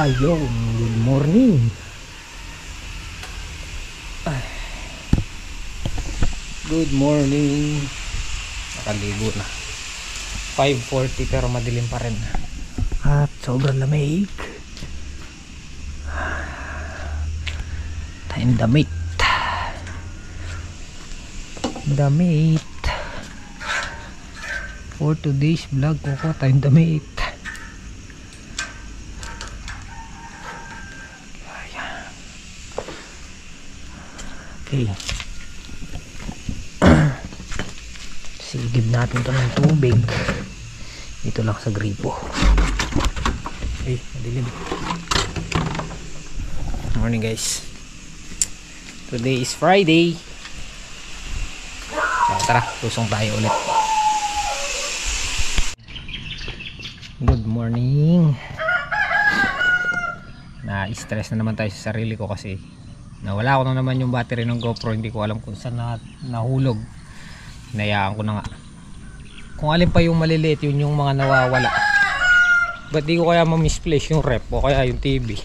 Ayun, good morning. Good morning. Nakaligo na. 5:40 pero madilim pa rin. At sobrang lamig. Tayong damit. Damit. For today's vlog, kukuha tayong damit. Okay. Sigib natin to ng tubig dito lang sa gripo. Okay, madilim. Morning guys. Today is Friday. So, tara, lusong tayo ulit. Good morning. Na-stress na naman tayo sa sarili ko kasi nawala ko na naman yung battery ng GoPro. Hindi ko alam kung saan nahulog. Hinayaan ko na nga. Kung alin pa yung maliliit, yun yung mga nawawala. Ba't di ko kaya ma-misplace yung rep o kaya yung TV?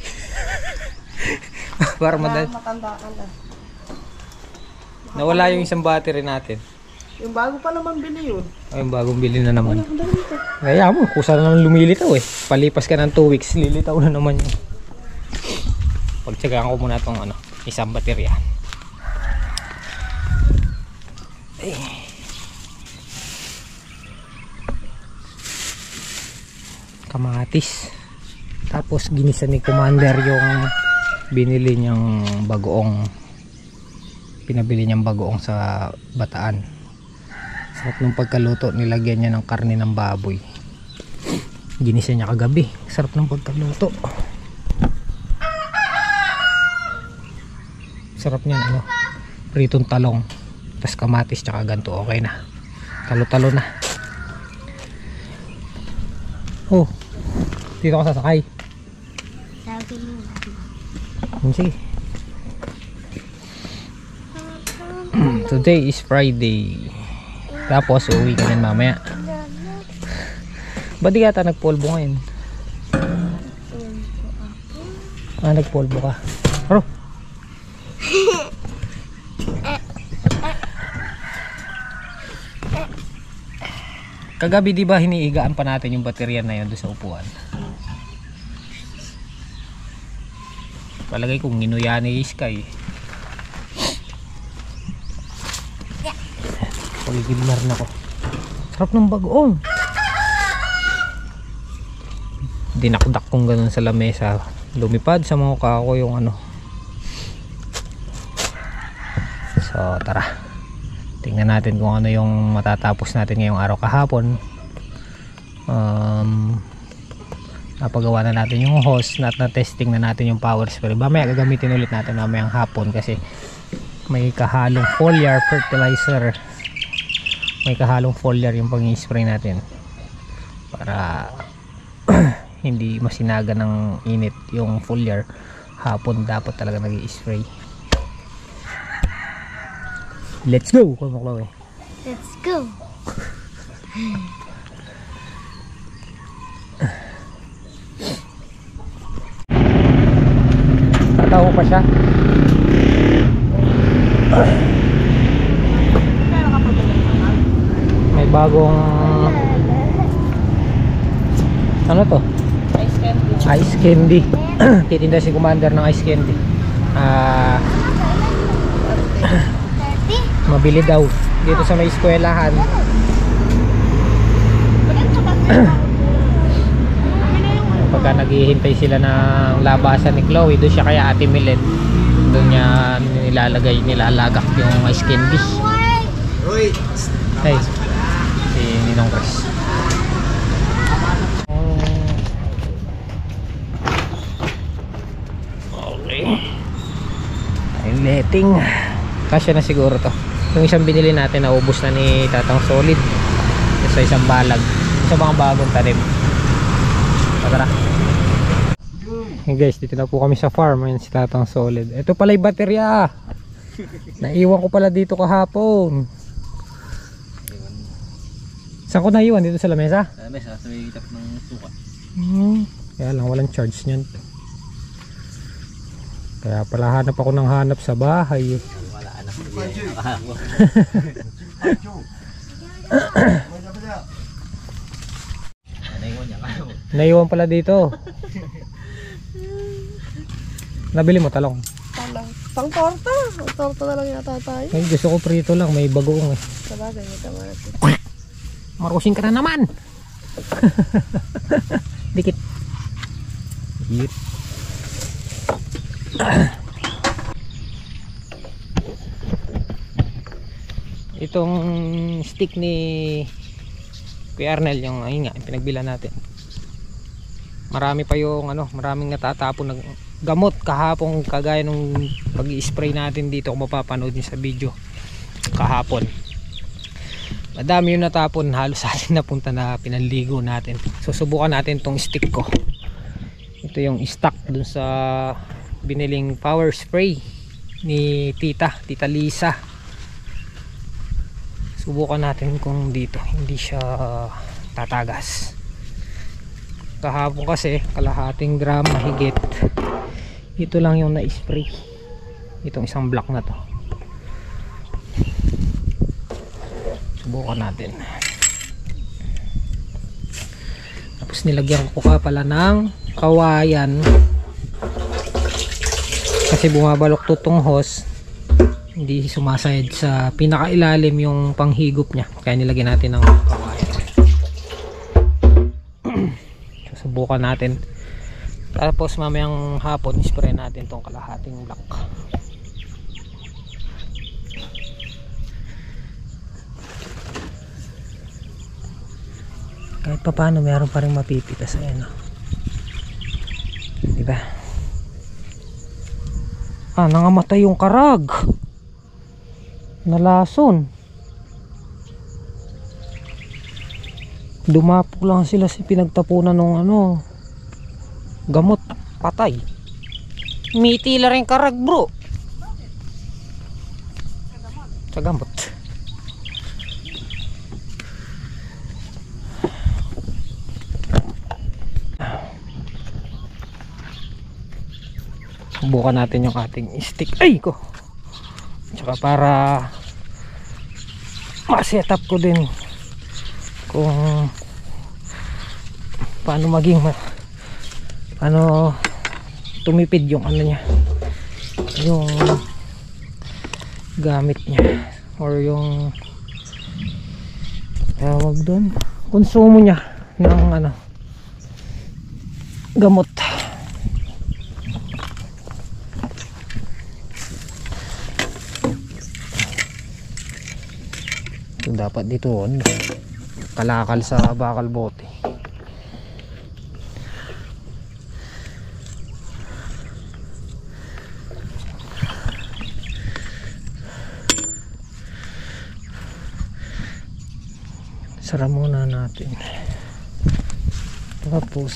Para madali. Nawala yung isang battery natin. Yung bago pa naman bili yun. Ay, yung bagong bili na naman. Kaya mo, kusa na naman lumilitaw eh. Palipas ka ng 2 weeks, lilitaw na naman yun. Pagtsagaan ko muna itong isang baterya. Kamatis. Tapos ginisa ni Commander yung binili niyang bagoong. Pinabili niyang bagoong sa Bataan. Sarap nung pagkaluto, nilagyan niya ng karne ng baboy. Ginisa niya kagabi. Sarap nung pagkaluto. Sarap niyan, pritong talong, tas kamatis tsaka ganto, okay na. Talo-talo na. Oh, dito ka sasakay. Sige. Today is Friday. Tapos uuwi ka din mamaya. Ba't di ka ata nagpolvo ngayon? Nagpolvo ka. Aro. Kagabi di ba hiniigaan pa natin yung baterya na yun doon sa upuan? Palagay kong ginuya ni Sky. Pagigilmar na ko. Sarap ng bagoong. Dinakdak kong ganun sa lamesa. Lumipad sa mukha ko yung So tara. Tingnan natin kung ano yung matatapos natin ngayong araw. Kahapon napagawa na natin yung hose, na-testing na natin yung power spray. Mamaya gagamitin ulit natin mamayang hapon kasi may kahalong foliar fertilizer. May kahalong foliar yung pang-spray natin para hindi masinaga ng init yung foliar. Hapon dapat talaga nag-i-spray. Let's go, Chloe. Let's go. Tatawa pa siya. May bagong to? Ice candy. Ice candy. Titinda si Commander ng ice candy. Mabili daw dito sa may eskwelahan. Pagka naghihintay sila ng labasan ni Chloe, doon siya kaya Ate Milet, doon niya nilalagak yung ice candy. Hey, si Ninong Chris. Okay, ayun, letting kasya na siguro to. Yung isang binili natin naubos na ni Tatang Solid sa isang balag sa mga bagong tanim. Tara. Hey guys, dito na po kami sa farm. Ayan si Tatang Solid. Ito pala yung baterya. Naiwan ko pala dito kahapon. Saan ko naiwan? Dito sa lamesa? Sa lamesa, sa may tap ng suka. Kaya lang walang charge niyan. Kaya pala hanap ako ng hanap sa bahay. Wala anak ko yan. Naiwan pala dito. Nabili mo talong? Talang. Pang torta. Pang torta na lang yata tayo. Ay, gusto ko prito lang, may bagoong eh. Sabagay, may tama natin. Marusin ka na naman. Dikit. Hit. Itong stick ni Kuya Arnel, yung ayun nga, pinagbila natin. Marami pa yung ano, maraming natatapon ng gamot kahapon, kagaya nung pag-i-spray natin dito, kung mapapanood niyo sa video kahapon. Madami yung natapon, halos atin napunta na pinaligo natin. Susubukan natin tong stick ko. Ito yung stock dun sa biniling power spray ni Tita Lisa. Subukan natin kung dito hindi siya tatagas. Kahapon kasi kalahating gram mahigit. Ito lang yung na-spray. Itong isang block na to. Subukan natin. Tapos nilagyan ko pa pala ng kawayan. Kasi bumabalok tutong hose. Hindi sumasayad sa pinakailalim yung panghigop niya. Kaya nilagyan natin ng kawayan. Susubukan natin. Tapos mamayang hapon spray natin tong kalahating block. Kahit pa paano meron pa rin mapipitas. Ayan o. Diba? Ah, nangamatay yung karag. Nalason. Dumapok lang sila sa pinagtapunan ng ano, gamot, patay. Mitila rin karag bro. Sa gamot. Subukan natin yung ating stick. Ay ko. Tsaka para ma-set up ko din kung paano maging paano tumipid yung ano niya, yung gamit niya, or yung tawag doon, konsumo niya ng ano, gamot. Ito dapat dito ano, kalakal sa bakal bote. Sara muna natin. Tapos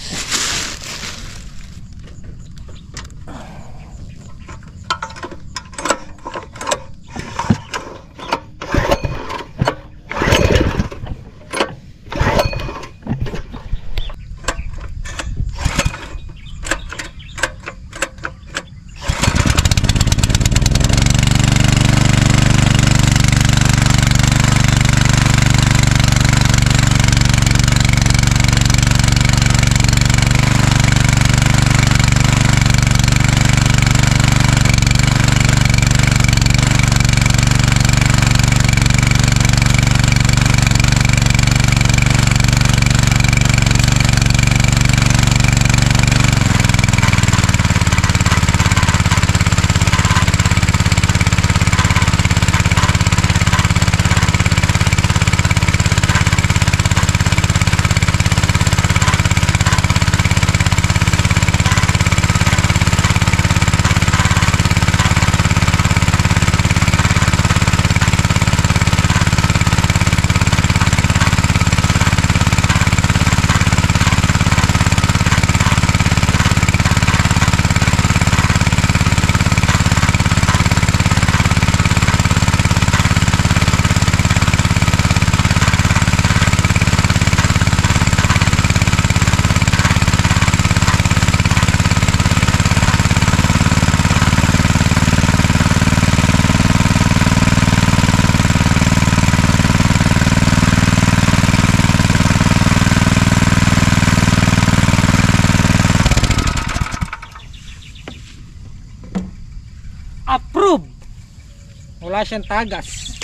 Russian tagas.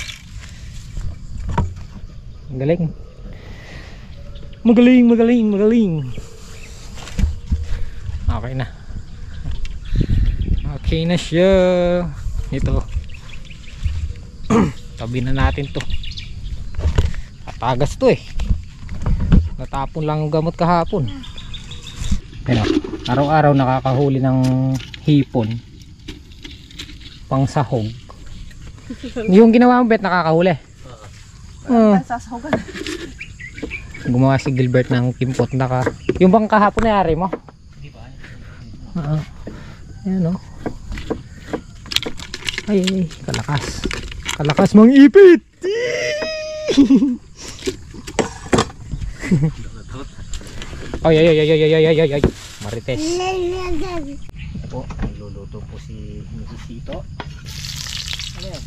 Magaling. Magaling. Okay na. Okay na siya. Ito. Tabi na natin to. Tagas to eh. Natapon lang ang gamot kahapon. Pero araw-araw nakakahuli ng hipon. Pang sahog. Yung ginawa mo, Bet, nakakahuli. Sasahogan. Gumawa si Gilbert ng kimpot na ka. Yung bang kahapon na yari mo? Hindi pa. Ayan o. Ay, kalakas mang ipit. Ay. Marites. Ito po, nagluluto po si Mrs. Ano yan?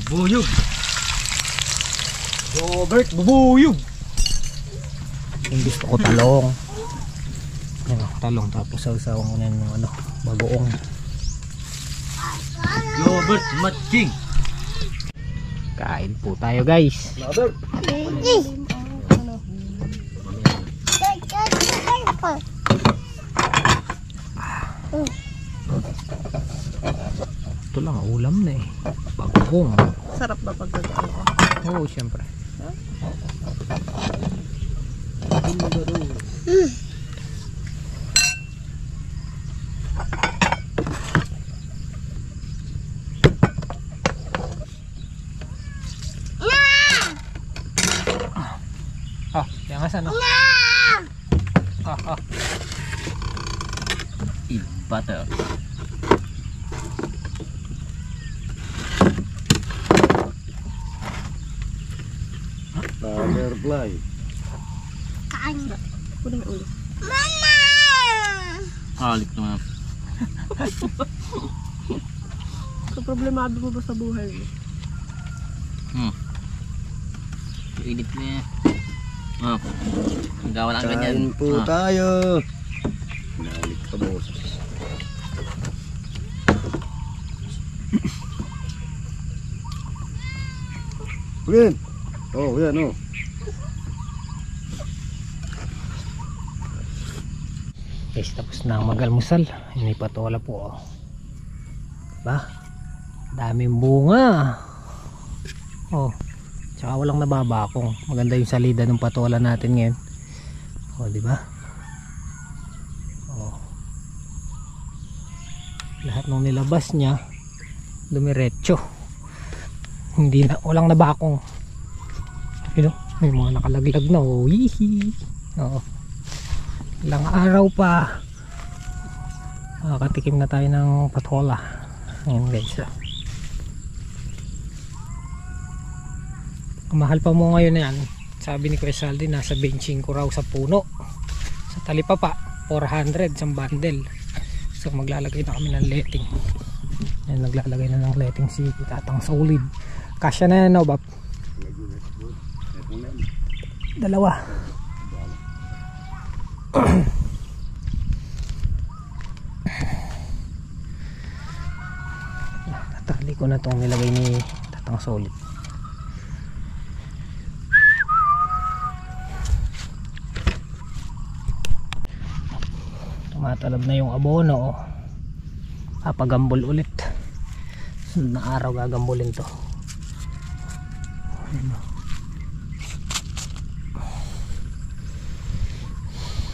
Bubuyog. Robert, bubuyog. Yung gusto ko talong. Ano, talong tapos sausawan ko na yung bagoong. Robert Matching. Kain po tayo, guys. Ito lang, ulam na eh. Bagoong. Sarap ba pag gano'n? Oo, syempre. Yang asan no? Butter. Butterfly. Kain. Kunin ulit. Halik naman. So, problemado mo ba sa buhay mo? Init niya. Ang gawa lang ganyan. Kain po tayo. Nalik ka mo. Ulit. Oh, yan oh. Guys, tapos na ang mag-almusal. May patola po. Diba? Daming bunga. Oh. Tsaka walang nababakong. Maganda yung salida ng patola natin ngayon. Oh, diba? Oh. Lahat ng nilabas niya dumiretso. Hindi na, walang nabakong. You know, may mga nakalaglag na. Oh, hihi. Oo. Ilang araw pa makakatikim na tayo ng patola. Ayan guys. Mahal pa mo ngayon yan. Sabi ni Kuya Saldi, nasa 25 raw sa puno. Sa talipapa 400 sa bundle. So maglalagay na kami ng letting. Ayan, naglalagay na ng letting si Tatang Solid. Kasya na yan, no, Bap? Dalawa. Natali ko na itong nilagay ni Tatang Solid. Tumatalab na yung abono. Papagambol ulit. Sunod na araw gagambulin to.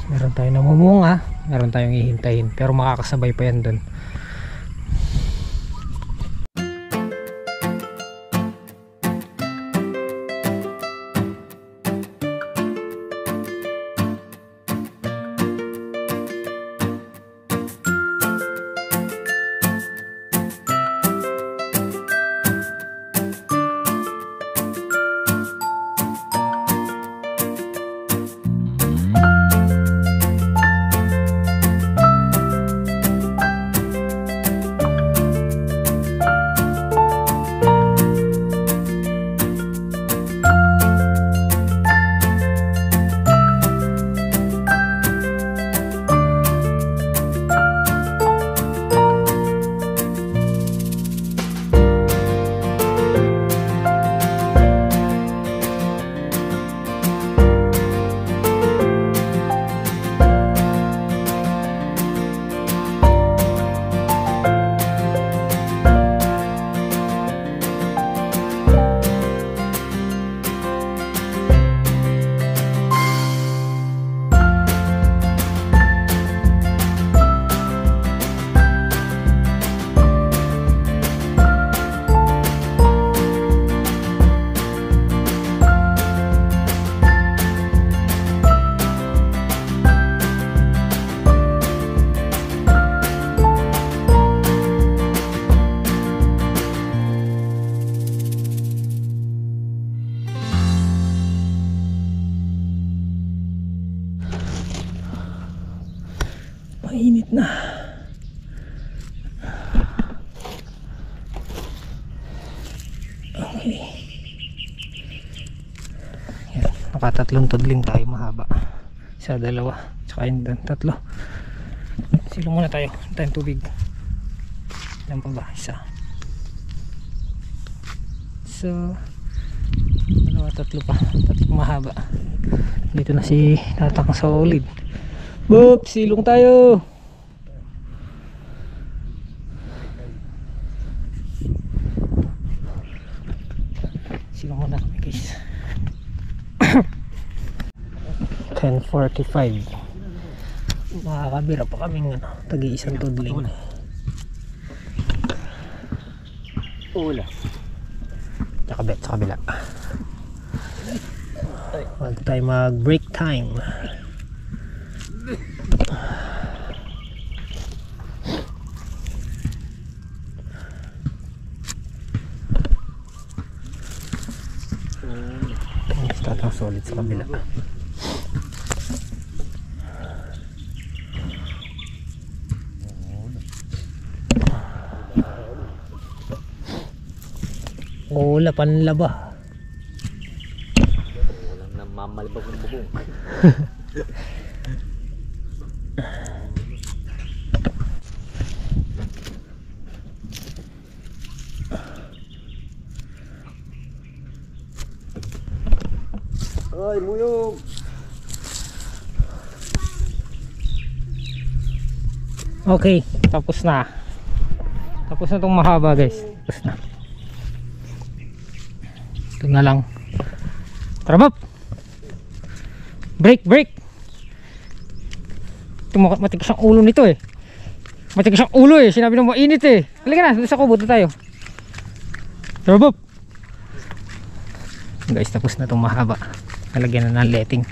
Meron tayong namumunga, meron tayong hihintayin, pero makakasabay pa yan dun. Okay. Yan. Nakatatlong tudling tayo mahaba. Isa, dalawa. Tsaka yun doon. Tatlo. Silong muna tayo. Tayong tubig. Yan pa ba? Isa. So, dalawa, tatlo pa. Tatlong mahaba. Dito na si Tatang Solid. Boop! Silong tayo! Silong muna kami guys. 10:45. Makakabira pa kaming tagi-isang tudling. Ula. Tsaka bet sa kabila. Huwag tayo mag break time. Tatang Solid sa kabila. Wala panlaba. Walang namamalibag ng bubong. Ay, muyog! Okay, tapos na. Tapos na tong mahaba guys. Tapos na. Ito na lang. Tara Bob! Break, break! Ito matigas ang ulo nito eh. Matigas ang ulo eh. Sinabi na mainit eh. Halika na, doon sa kubo tayo. Tara Bob! Guys, tapos na itong mahaba. Nalagyan na ng letting.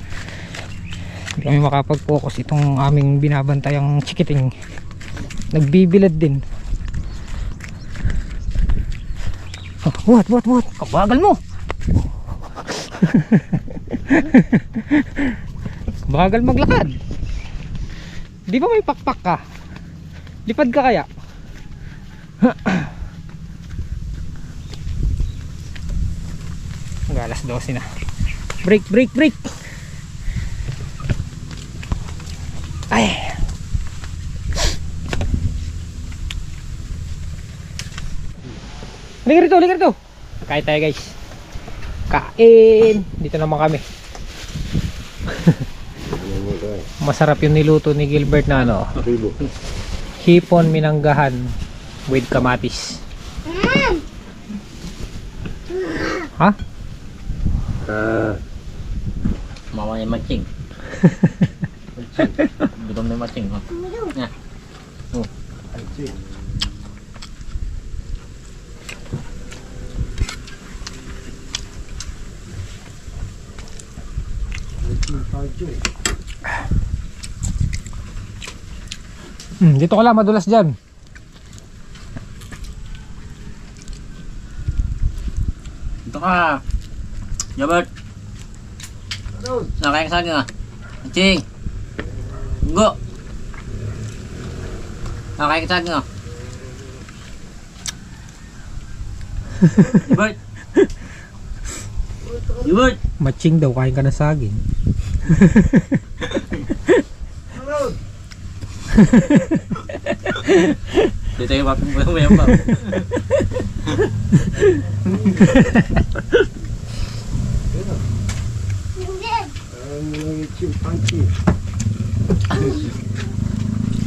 Hindi kami makapag-focus. Itong aming binabantayang chikiting nagbibilad din. Oh, what? Kabagal mo! Bagal maglakad. Di ba may pakpak ka? Lipad ka kaya? Hanggang alas 12 na. Break. Ay. Halika rito. Kain tayo guys. Kain. Dito naman kami. Masarap yung niluto ni Gilbert na ano. Hipon minanggahan with kamatis. Ha? Mama yung matching. Dudong na yung matching. Nga. Oh. Dito ka lang, madulas dyan. Dito ka. Jabert. Nakaya ka sa akin ah. Matching. Go. Nakaya ka sa akin ah. Jabert. Matching daw, kain ka na saging. Dito yung mapang pa.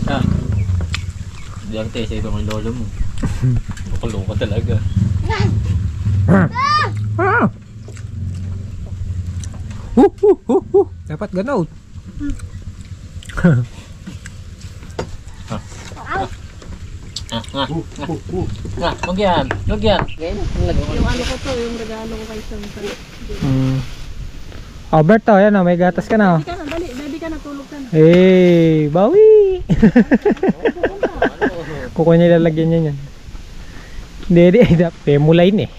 Ah. Hindi ang tayo sa ibang lolo mo. Makulong ka talaga. Dapat gano'n. Huwag yan. Yung ano ko to, yung regalo ko kay Samson. Albert, oh, yan, oh, may gatas ka na. Oh. Dali ka na, tulog ka na. Hey, bawi! Kukuha niya lalagyan niya yan. Hindi, pemulain eh.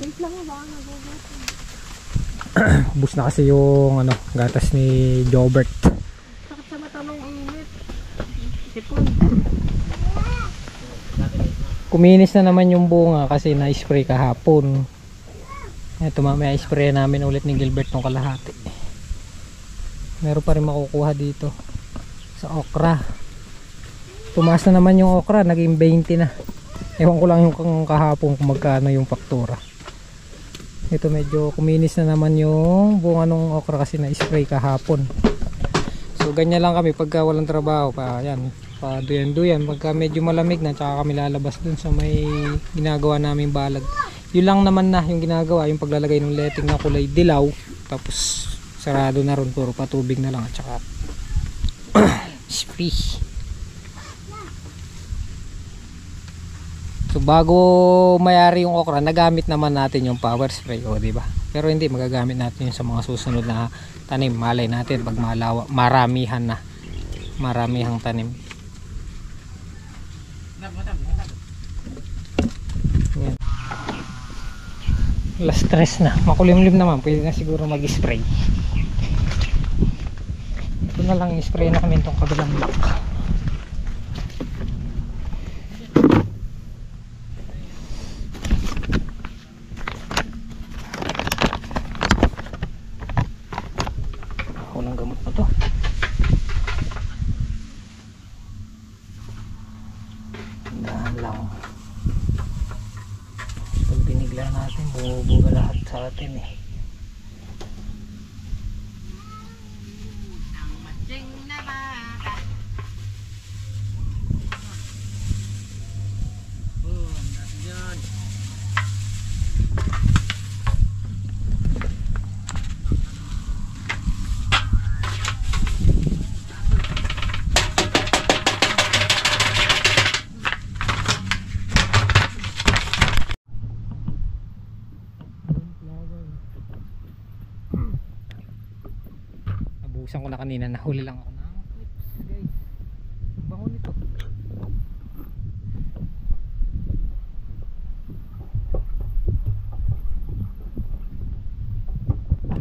Wait lang ha, baka nagugat. Bus na kasi yung ano, gatas ni Jobert. Sakit sa mata nung init. Sipon. Kuminis na naman yung bunga kasi na-spray kahapon. Ito mamaya spray namin ulit ni Gilbert ng kalahati. Meron pa rin makukuha dito sa okra. Tumaas na naman yung okra, naging 20 na. Ewan ko lang yung kahapon kung magkano yung faktura. Ito medyo kuminis na naman yung bunga ng okra kasi na-spray kahapon. So ganyan lang kami pagka walang trabaho pa. Yan, pa duyan-duyan. Pagka medyo malamig na, tsaka kami lalabas dun sa may ginagawa namin balag. Yun lang naman na yung ginagawa, yung paglalagay ng letting na kulay dilaw. Tapos sarado na ron, puro patubig na lang at saka spray. So bago mayari yung okra, nagamit naman natin yung power spray, o di ba? Pero hindi magagamit natin yun sa mga susunod na tanim. Malay natin pag maramihan na. Maramihang tanim. Yan. Last stress na. Makulimlim naman, pwede na siguro mag-spray. Ito na lang i-spray na kami itong kabilang block. Walang gamot pa to. Dahan lang. Pag binigla natin, bubuga lahat sa atin eh. Nabuhusan ko na kanina, nahuli lang ako ng clips guys. Bango nito.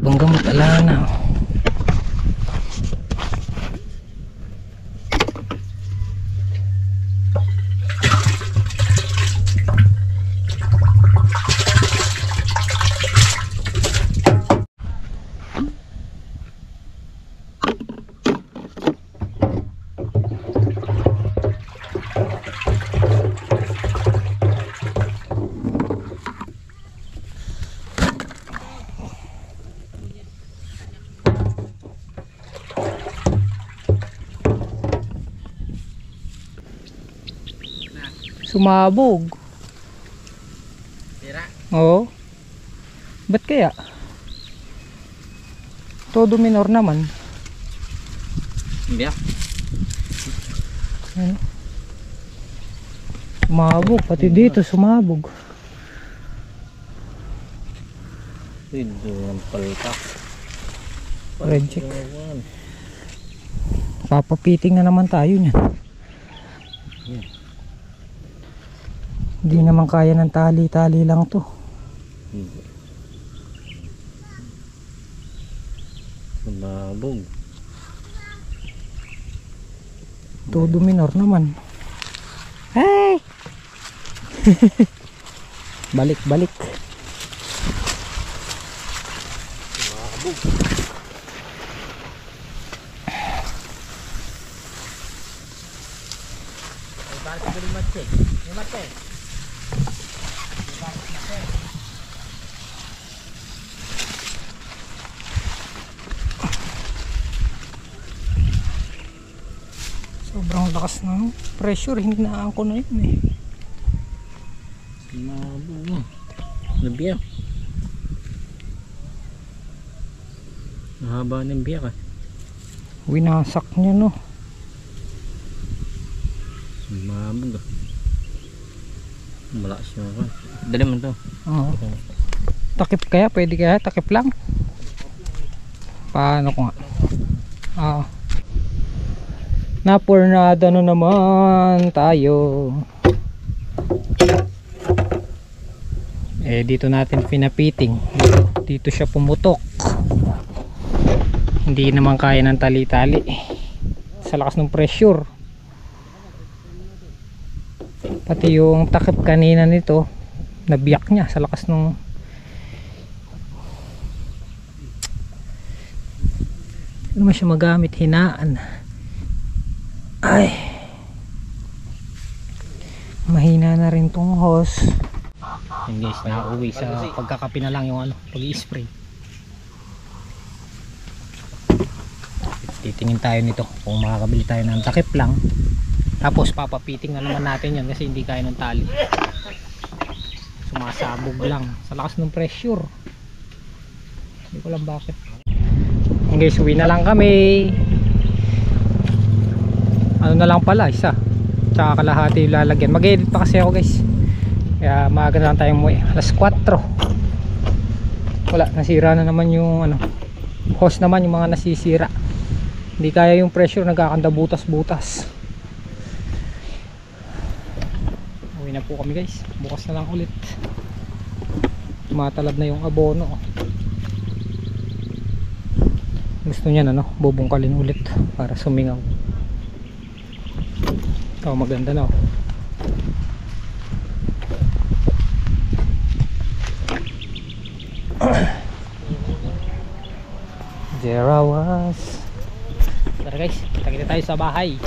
Banggamot alana. Sumabog. Tira. Oo. Ba't kaya? Todo minor naman. Hindi ah. Ano? Sumabog. Pati dito sumabog. Ito ang palpak. Reject. Papapiting na naman tayo niyan. Hindi naman kaya ng tali-tali lang to. Sumabog. Todo minor naman. Hey! Balik, balik. Sumabog. Ay, bakit ka rin matse? May matse? Sobrang lakas ng pressure, hindi naangko na yun eh. Sumabog. Nabiyak. Mahaba ng biyak ah. Winasak niya no. Sumabog ah. Malakas yung ako. Dali mo to. Oo. Takip kaya? Pwede kaya? Takip lang? Paano ko nga? Oo. Napurnada na naman tayo. Eh dito natin pinapiting. Dito siya pumutok. Hindi naman kaya ng tali-tali. Sa lakas ng pressure. Pati yung takip kanina nito, nabiyak niya sa lakas ng hindi naman siya magamit, hinaan. Ay, mahina na rin tong hose. Yan guys, nakauwi sa pagkakapi na lang yung pag-i-spray. Titingin tayo nito kung makakabili tayo ng takip lang, tapos papapiting na naman natin yan kasi hindi kaya ng tali, sumasabog lang sa lakas ng pressure. Hindi ko lang bakit. Guys, uwi na lang kami. Ano na lang pala, isa tsaka kalahati yung lalagyan. Mag-edit pa kasi ako guys, kaya maaga na lang tayong umuwi. Alas 4. Wala, nasira na naman yung hose naman, yung mga nasisira. Hindi kaya yung pressure, nagkakanda butas-butas. Uwi na po kami guys, bukas na lang ulit. Tumatalab na yung abono. Gusto niya bubungkalin ulit para sumingaw. Oh, maganda na. There I was. Tara guys, kita tayo sa bahay.